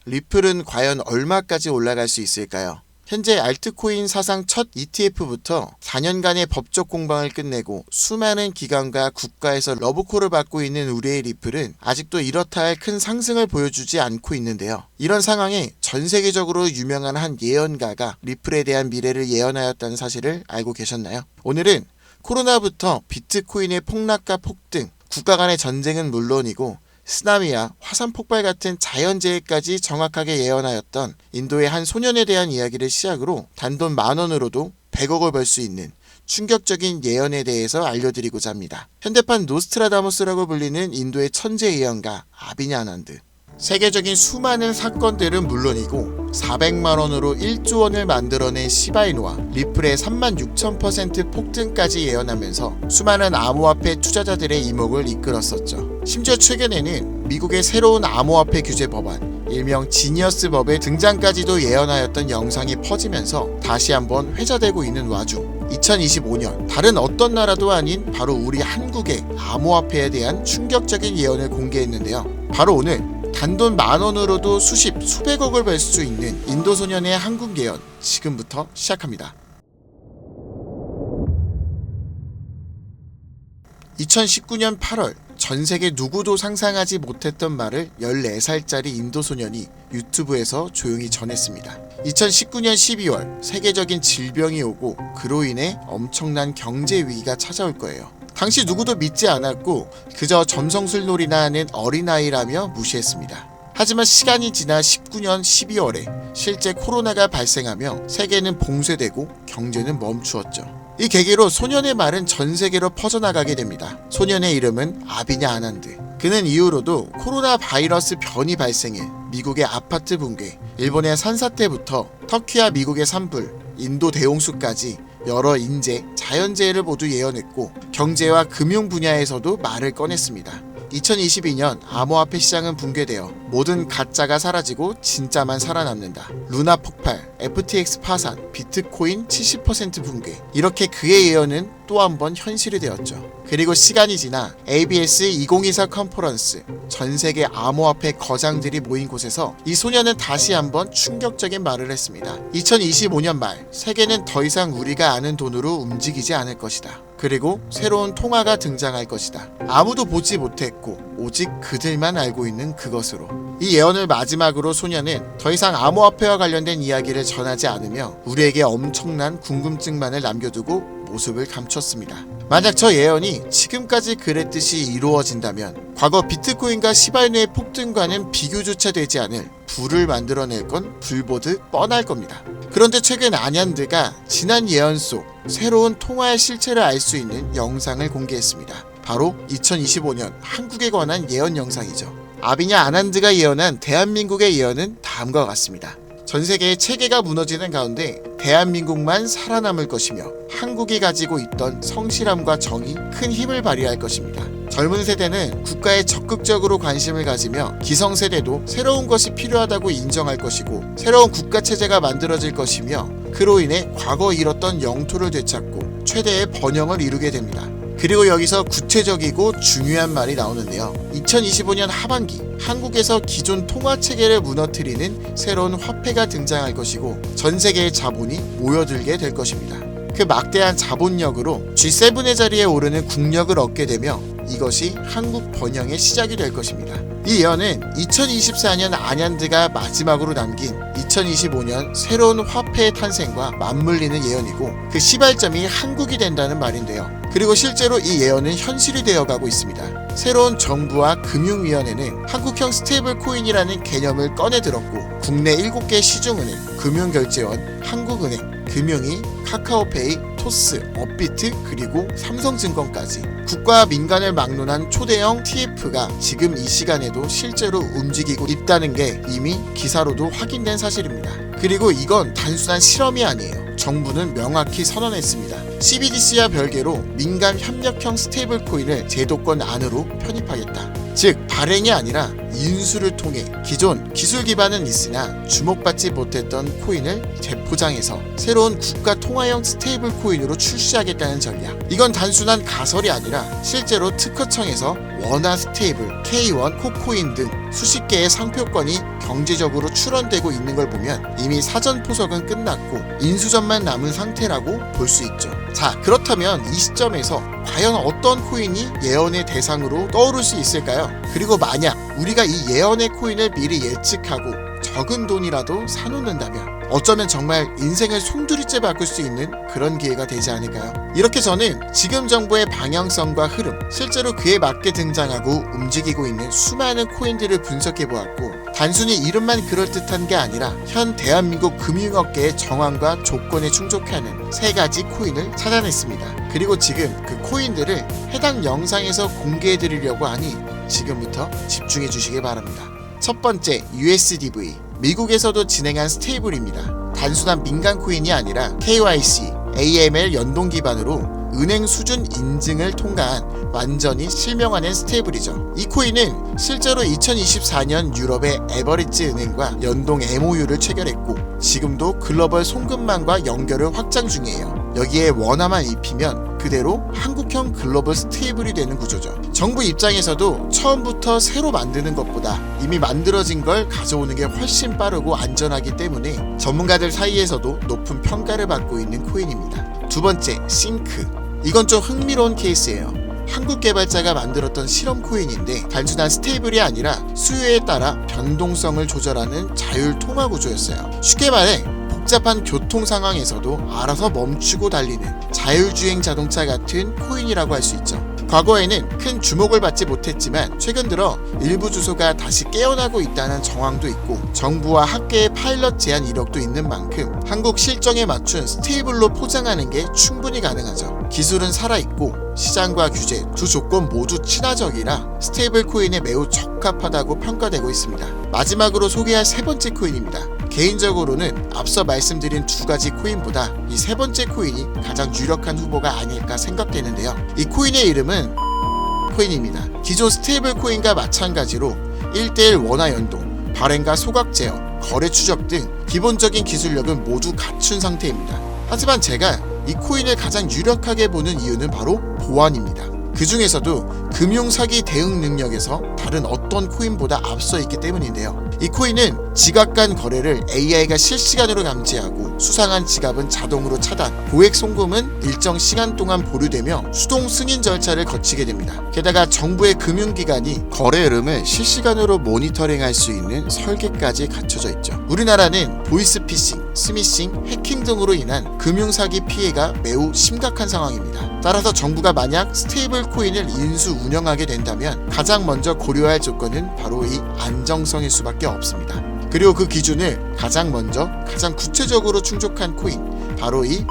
리플은 과연 얼마까지 올라갈 수 있을까요? 현재 알트코인 사상 첫 ETF부터 4년간의 법적 공방을 끝내고 수많은 기관과 국가에서 러브콜을 받고 있는 우리의 리플은 아직도 이렇다 할 큰 상승을 보여주지 않고 있는데요. 이런 상황에 전 세계적으로 유명한 한 예언가가 리플에 대한 미래를 예언하였다는 사실을 알고 계셨나요? 오늘은 코로나부터 비트코인의 폭락과 폭등, 국가 간의 전쟁은 물론이고 쓰나미와 화산 폭발 같은 자연재해까지 정확하게 예언하였던 인도의 한 소년에 대한 이야기를 시작으로 단돈 10,000원으로도 100억을 벌 수 있는 충격적인 예언에 대해서 알려드리고자 합니다. 현대판 노스트라다무스라고 불리는 인도의 천재 예언가 아비냐 아난드. 세계적인 수많은 사건들은 물론이고 400만원으로 1조 원을 만들어낸 시바이누와 리플의 36,000% 폭등까지 예언하면서 수많은 암호화폐 투자자들의 이목을 이끌었었죠. 심지어 최근에는 미국의 새로운 암호화폐 규제 법안, 일명 지니어스 법의 등장까지도 예언하였던 영상이 퍼지면서 다시 한번 회자되고 있는 와중 2025년 다른 어떤 나라도 아닌 바로 우리 한국의 암호화폐에 대한 충격적인 예언을 공개했는데요. 바로 오늘 단돈 10,000원으로도 수백억을 벌 수 있는 인도 소년의 한국 예언 지금부터 시작합니다. 2019년 8월 전 세계 누구도 상상하지 못했던 말을 14살짜리 인도 소년이 유튜브에서 조용히 전했습니다. 2019년 12월 세계적인 질병이 오고 그로 인해 엄청난 경제 위기가 찾아올 거예요. 당시 누구도 믿지 않았고 그저 점성술놀이나 하는 어린아이라며 무시했습니다. 하지만 시간이 지나 19년 12월에 실제 코로나가 발생하며 세계는 봉쇄되고 경제는 멈추었죠. 이 계기로 소년의 말은 전 세계로 퍼져나가게 됩니다. 소년의 이름은 아비냐 아난드. 그는 이후로도 코로나 바이러스 변이 발생해 미국의 아파트 붕괴, 일본의 산사태부터 터키와 미국의 산불, 인도 대홍수까지 여러 인재, 자연재해를 모두 예언했고 경제와 금융 분야에서도 말을 꺼냈습니다. 2022년 암호화폐 시장은 붕괴되어 모든 가짜가 사라지고 진짜만 살아남는다. 루나 폭발, FTX 파산, 비트코인 70% 붕괴. 이렇게 그의 예언은 또 한 번 현실이 되었죠. 그리고 시간이 지나 ABS 2024 컨퍼런스, 전 세계 암호화폐 거장들이 모인 곳에서 이 소년은 다시 한번 충격적인 말을 했습니다. 2025년 말 세계는 더 이상 우리가 아는 돈으로 움직이지 않을 것이다. 그리고 새로운 통화가 등장할 것이다. 아무도 보지 못했고 오직 그들만 알고 있는 그것으로. 이 예언을 마지막으로 소년은 더 이상 암호화폐와 관련된 이야기를 전하지 않으며 우리에게 엄청난 궁금증만을 남겨두고 모습을 감췄습니다. 만약 저 예언이 지금까지 그랬듯이 이루어진다면 과거 비트코인과 시바이누의 폭등과는 비교조차 되지 않을 부를 만들어낼 건 불보듯 뻔할 겁니다. 그런데 최근 아난드가 지난 예언 속 새로운 통화의 실체를 알 수 있는 영상을 공개했습니다. 바로 2025년 한국에 관한 예언 영상이죠. 아비냐 아난드가 예언한 대한민국의 예언은 다음과 같습니다. 전 세계의 체계가 무너지는 가운데 대한민국만 살아남을 것이며 한국이 가지고 있던 성실함과 정이 큰 힘을 발휘할 것입니다. 젊은 세대는 국가에 적극적으로 관심을 가지며 기성세대도 새로운 것이 필요하다고 인정할 것이고 새로운 국가체제가 만들어질 것이며 그로 인해 과거 잃었던 영토를 되찾고 최대의 번영을 이루게 됩니다. 그리고 여기서 구체적이고 중요한 말이 나오는데요. 2025년 하반기 한국에서 기존 통화체계를 무너뜨리는 새로운 화폐가 등장할 것이고 전 세계의 자본이 모여들게 될 것입니다. 그 막대한 자본력으로 G7의 자리에 오르는 국력을 얻게 되며 이것이 한국 번영의 시작이 될 것입니다. 이 예언은 2024년 아난드가 마지막으로 남긴 2025년 새로운 화폐의 탄생과 맞물리는 예언이고 그 시발점이 한국이 된다는 말인데요. 그리고 실제로 이 예언은 현실이 되어가고 있습니다. 새로운 정부와 금융위원회는 한국형 스테이블 코인이라는 개념을 꺼내 들었고 국내 7개 시중은행, 금융결제원, 한국은행, 금융위, 카카오페이, 토스, 업비트 그리고 삼성증권까지 국가와 민간을 막론한 초대형 TF가 지금 이 시간에도 실제로 움직이고 있다는 게 이미 기사로도 확인된 사실입니다. 그리고 이건 단순한 실험이 아니에요. 정부는 명확히 선언했습니다. CBDC와 별개로 민간 협력형 스테이블 코인을 제도권 안으로 편입하겠다. 즉 발행이 아니라 인수를 통해 기존 기술 기반은 있으나 주목받지 못했던 코인을 재포장해서 새로운 국가 통화형 스테이블 코인으로 출시하겠다는 전략. 이건 단순한 가설이 아니라 실제로 특허청에서 원화 스테이블, K1, 코코인 등 수십 개의 상표권이 경제적으로 출원되고 있는 걸 보면 이미 사전 포석은 끝났고 인수전만 남은 상태라고 볼 수 있죠. 자, 그렇다면 이 시점에서 과연 어떤 코인이 예언의 대상으로 떠오를 수 있을까요? 그리고 만약 우리가 이 예언의 코인을 미리 예측하고 적은 돈이라도 사놓는다면 어쩌면 정말 인생을 송두리째 바꿀 수 있는 그런 기회가 되지 않을까요? 이렇게 저는 지금 정부의 방향성과 흐름, 실제로 그에 맞게 등장하고 움직이고 있는 수많은 코인들을 분석해보았고 단순히 이름만 그럴듯한 게 아니라 현 대한민국 금융업계의 정황과 조건에 충족하는 3가지 코인을 찾아냈습니다. 그리고 지금 그 코인들을 해당 영상에서 공개해드리려고 하니 지금부터 집중해 주시기 바랍니다. 첫 번째, USDV. 미국에서도 진행한 스테이블입니다. 단순한 민간 코인이 아니라 KYC, AML 연동 기반으로 은행 수준 인증을 통과한 완전히 실명화된 스테이블이죠. 이 코인은 실제로 2024년 유럽의 에버리지 은행과 연동 MOU를 체결했고 지금도 글로벌 송금망과 연결을 확장 중이에요. 여기에 원화만 입히면 그대로 한국형 글로벌 스테이블이 되는 구조죠. 정부 입장에서도 처음부터 새로 만드는 것보다 이미 만들어진 걸 가져오는 게 훨씬 빠르고 안전하기 때문에 전문가들 사이에서도 높은 평가를 받고 있는 코인입니다. 두 번째, 싱크. 이건 좀 흥미로운 케이스예요. 한국 개발자가 만들었던 실험 코인인데 단순한 스테이블이 아니라 수요에 따라 변동성을 조절하는 자율 통화 구조였어요. 쉽게 말해 복잡한 교통 상황에서도 알아서 멈추고 달리는 자율주행 자동차 같은 코인이라고 할 수 있죠. 과거에는 큰 주목을 받지 못했지만 최근 들어 일부 주소가 다시 깨어나고 있다는 정황도 있고 정부와 학계의 파일럿 제안 이력도 있는 만큼 한국 실정에 맞춘 스테이블로 포장하는 게 충분히 가능하죠. 기술은 살아있고 시장과 규제 두 조건 모두 친화적이라 스테이블 코인에 매우 적합하다고 평가되고 있습니다. 마지막으로 소개할 3번째 코인입니다. 개인적으로는 앞서 말씀드린 2가지 코인보다 이 3번째 코인이 가장 유력한 후보가 아닐까 생각되는데요. 이 코인의 이름은 코인입니다. 기존 스테이블 코인과 마찬가지로 1:1 원화 연동, 발행과 소각 제어, 거래 추적 등 기본적인 기술력은 모두 갖춘 상태입니다. 하지만 제가 이 코인을 가장 유력하게 보는 이유는 바로 보안입니다. 그 중에서도 금융사기 대응 능력에서 다른 어떤 코인보다 앞서 있기 때문인데요. 이 코인은 지갑 간 거래를 AI가 실시간으로 감지하고 수상한 지갑은 자동으로 차단, 고액 송금은 일정 시간 동안 보류되며 수동 승인 절차를 거치게 됩니다. 게다가 정부의 금융기관이 거래 흐름을 실시간으로 모니터링할 수 있는 설계까지 갖춰져 있죠. 우리나라는 보이스피싱, 스미싱, 해킹 등으로 인한 금융사기 피해가 매우 심각한 상황입니다. 따라서 정부가 만약 스테이블 코인을 인수 운영하게 된다면 가장 먼저 고려할 조건은 바로 이 안정성일 수밖에 없습니다. 그리고 그 기준을 가장 먼저 가장 구체적으로 충족한 코인, 바로 이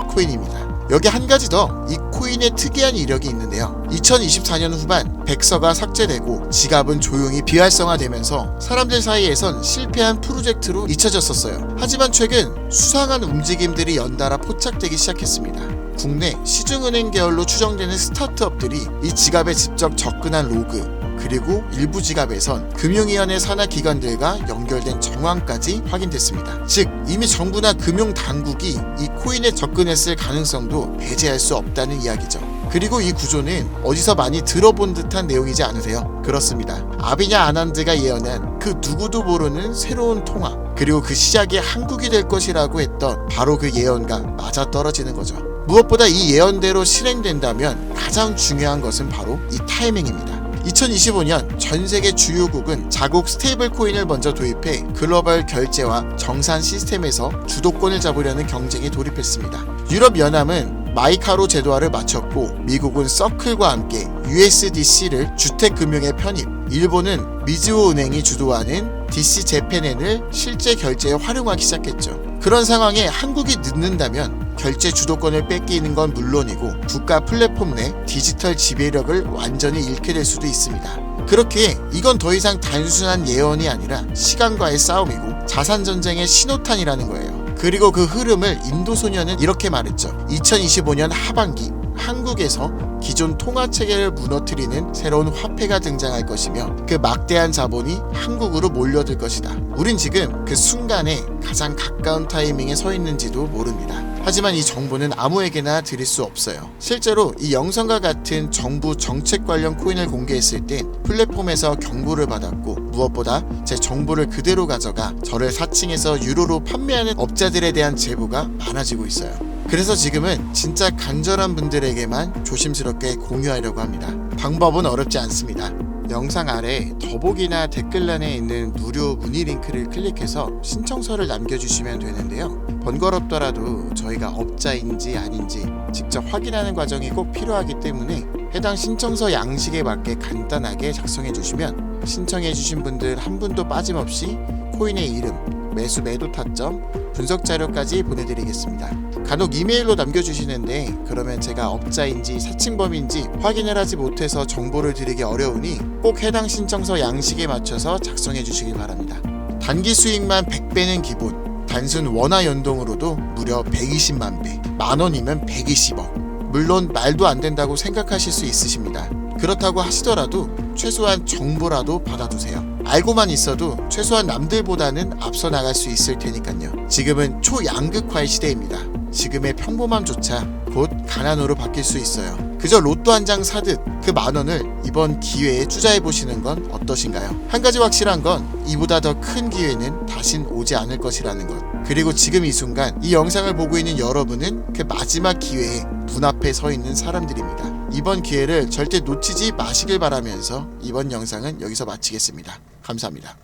코인입니다. 여기 한 가지 더 이 코인의 특이한 이력이 있는데요. 2024년 후반 백서가 삭제되고 지갑은 조용히 비활성화되면서 사람들 사이에선 실패한 프로젝트로 잊혀졌었어요. 하지만 최근 수상한 움직임들이 연달아 포착되기 시작했습니다. 국내 시중은행 계열로 추정되는 스타트업들이 이 지갑에 직접 접근한 로그, 그리고 일부 지갑에선 금융위원회 산하 기관들과 연결된 정황까지 확인됐습니다. 즉 이미 정부나 금융당국이 이 코인에 접근했을 가능성도 배제할 수 없다는 이야기죠. 그리고 이 구조는 어디서 많이 들어본 듯한 내용이지 않으세요? 그렇습니다. 아비냐 아난드가 예언한 그 누구도 모르는 새로운 통화, 그리고 그 시작이 한국이 될 것이라고 했던 바로 그 예언과 맞아떨어지는 거죠. 무엇보다 이 예언대로 실행된다면 가장 중요한 것은 바로 이 타이밍입니다. 2025년 전 세계 주요국은 자국 스테이블 코인을 먼저 도입해 글로벌 결제와 정산 시스템에서 주도권을 잡으려는 경쟁에 돌입했습니다. 유럽연합은 마이카로 제도화를 마쳤고 미국은 서클과 함께 USDC를 주택금융에 편입, 일본은 미즈호 은행이 주도하는 DC 재팬엔을 실제 결제에 활용하기 시작했죠. 그런 상황에 한국이 늦는다면 결제 주도권을 뺏기는 건 물론이고 국가 플랫폼 내 디지털 지배력을 완전히 잃게 될 수도 있습니다. 그렇기에 이건 더 이상 단순한 예언이 아니라 시간과의 싸움이고 자산전쟁의 신호탄이라는 거예요. 그리고 그 흐름을 인도소년은 이렇게 말했죠. 2025년 하반기 한국에서 기존 통화체계를 무너뜨리는 새로운 화폐가 등장할 것이며 그 막대한 자본이 한국으로 몰려들 것이다. 우린 지금 그 순간에 가장 가까운 타이밍에 서 있는지도 모릅니다. 하지만 이 정보는 아무에게나 드릴 수 없어요. 실제로 이 영상과 같은 정부 정책 관련 코인을 공개했을 땐 플랫폼에서 경고를 받았고, 무엇보다 제 정보를 그대로 가져가 저를 사칭해서 유로로 판매하는 업자들에 대한 제보가 많아지고 있어요. 그래서 지금은 진짜 간절한 분들에게만 조심스럽게 공유하려고 합니다. 방법은 어렵지 않습니다. 영상 아래 더보기나 댓글란에 있는 무료 문의 링크를 클릭해서 신청서를 남겨주시면 되는데요. 번거롭더라도 저희가 업자인지 아닌지 직접 확인하는 과정이 꼭 필요하기 때문에 해당 신청서 양식에 맞게 간단하게 작성해 주시면 신청해 주신 분들 한 분도 빠짐없이 코인의 이름, 매수 매도 타점, 분석 자료까지 보내드리겠습니다. 간혹 이메일로 남겨주시는데 그러면 제가 업자인지 사칭범인지 확인을 하지 못해서 정보를 드리기 어려우니 꼭 해당 신청서 양식에 맞춰서 작성해 주시기 바랍니다. 단기 수익만 100배는 기본, 단순 원화 연동으로도 무려 120만 배, 만원이면 120억. 물론 말도 안 된다고 생각하실 수 있으십니다. 그렇다고 하시더라도 최소한 정보라도 받아두세요. 알고만 있어도 최소한 남들보다는 앞서 나갈 수 있을 테니까요. 지금은 초양극화의 시대입니다. 지금의 평범함조차 곧 가난으로 바뀔 수 있어요. 그저 로또 한 장 사듯 그 만원을 이번 기회에 투자해보시는 건 어떠신가요? 한 가지 확실한 건 이보다 더 큰 기회는 다신 오지 않을 것이라는 것. 그리고 지금 이 순간 이 영상을 보고 있는 여러분은 그 마지막 기회에 눈앞에 서 있는 사람들입니다. 이번 기회를 절대 놓치지 마시길 바라면서 이번 영상은 여기서 마치겠습니다. 감사합니다.